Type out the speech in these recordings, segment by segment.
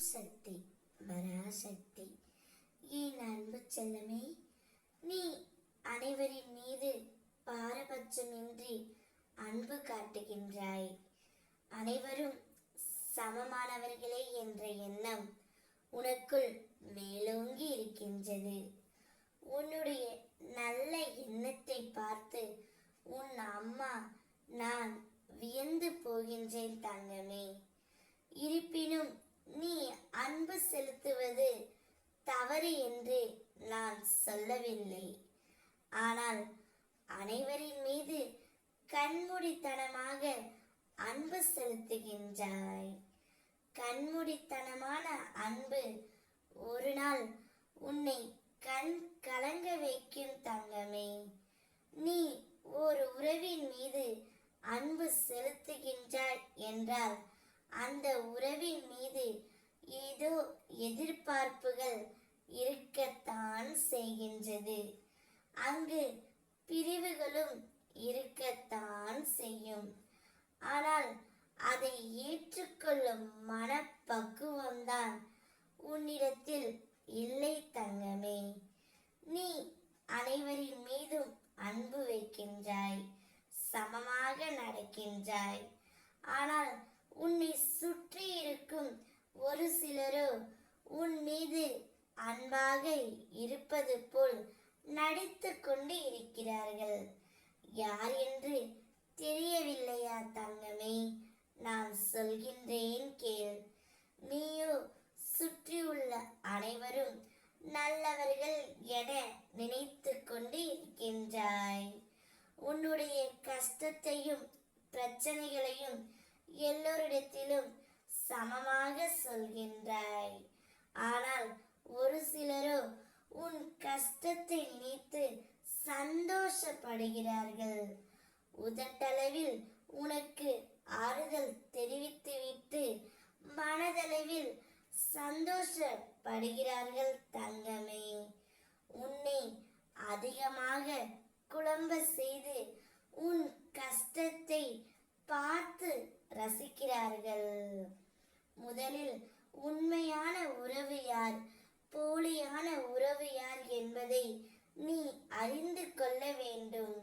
சக்தி பராசக்தி. என் அன்பு செல்லமே, நீ அனைவரின் மீது பாரபட்சமின்றி அன்பு காட்டுகின்றாய். அனைவரும் சமமானவர்களே என்ற எண்ணம் உனக்குள் மேலோங்கி இருக்கின்றது. உன்னுடைய நல்ல எண்ணத்தை பார்த்து உன் அம்மா நான் வியந்து போகின்றேன் தங்கமே. இருப்பினும் நீ அன்பு செலுத்துவது தவறு என்று நான் சொல்லவில்லை. ஆனால் அனைவரின் மீது கண்மூடித்தனமாக அன்பு செலுத்துகின்றாய். கண்மூடித்தனமான அன்பு ஒரு நாள் உன்னை கண் கலங்க வைக்கும் தங்கமே. நீ ஒரு உறவின் மீது அன்பு செலுத்துகின்றாய் என்றால் அந்த உறவின் மீது ஏதோ எதிர்பார்ப்புகள் இருக்கத்தான் செய்கின்றது. அங்கு பிரிவுகளும் இருக்கத்தான் செய்யும். ஆனால் அதை ஏற்றுக்கொள்ளும் மனப்பக்குவம்தான் உன்னிடத்தில் இல்லை தங்கமே. நீ அனைவரின் மீதும் அன்பு வைக்கின்றாய், சமமாக நடக்கின்றாய். ஆனால் உன்னை சுற்றி இருக்கும் ஒரு சிலரோ உன் மீது அன்பாக இருப்பது போல் நடித்து கொண்டு இருக்கிறார்கள். யார் என்று தெரியவில்லையா தங்கமே? நான் சொல்கின்றேன் கேள். நீயோ சுற்றியுள்ள அனைவரும் நல்லவர்கள் என நினைத்து கொண்டு இருக்கின்றாய். உன்னுடைய கஷ்டத்தையும் பிரச்சனைகளையும் எல்லோரிடத்திலும் சமமாக சொல்கின்றாய். ஆனால் ஒரு சிலரோ உன் கஷ்டத்தை நினைத்து சந்தோஷப்படுகிறார்கள். உதட்டளவில் உனக்கு ஆறுதல் தெரிவித்துவிட்டு மனதளவில் சந்தோஷப்படுகிறார்கள் தங்கமே. உன்னை அதிகமாக குழம்ப செய்து உன் கஷ்டத்தை பார்த்து ரசிக்கிறார்கள். முதலில் உண்மையான உறவு யார், போலியான உறவு யார் என்பதை நீ அறிந்து கொள்ள வேண்டும்.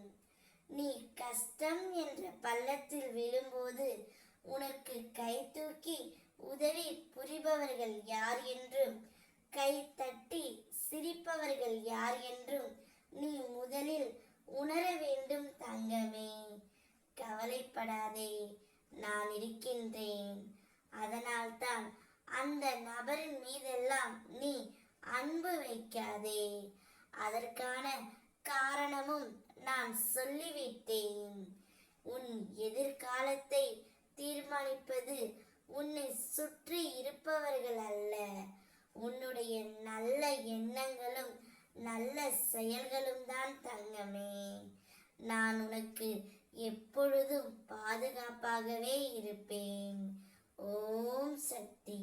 நீ கஷ்டம் என்ற பள்ளத்தில் விழும்போது உனக்கு கை தூக்கி உதவி புரிபவர்கள் யார் என்றும் கை தட்டி சிரிப்பவர்கள் யார் என்றும் நீ முதலில் உணர வேண்டும் தங்கமே. கவலைப்படாதே, நான் இருக்கின்றேன். அதனால்தான் அந்த நபரின் மீதெல்லாம் நீ அன்பு வைக்காதே. அதற்கான காரணமும் நான் சொல்லிவிட்டேன். உன் எதிர்காலத்தை தீர்மானிப்பது உன்னை சுற்றி இருப்பவர்கள் அல்ல, உன்னுடைய நல்ல எண்ணங்களும் நல்ல செயல்களும் தான் தங்கமே. நான் உனக்கு எப்பொழுதும் பாதுகாப்பாகவே இருப்பேன். ஓம் சக்தி.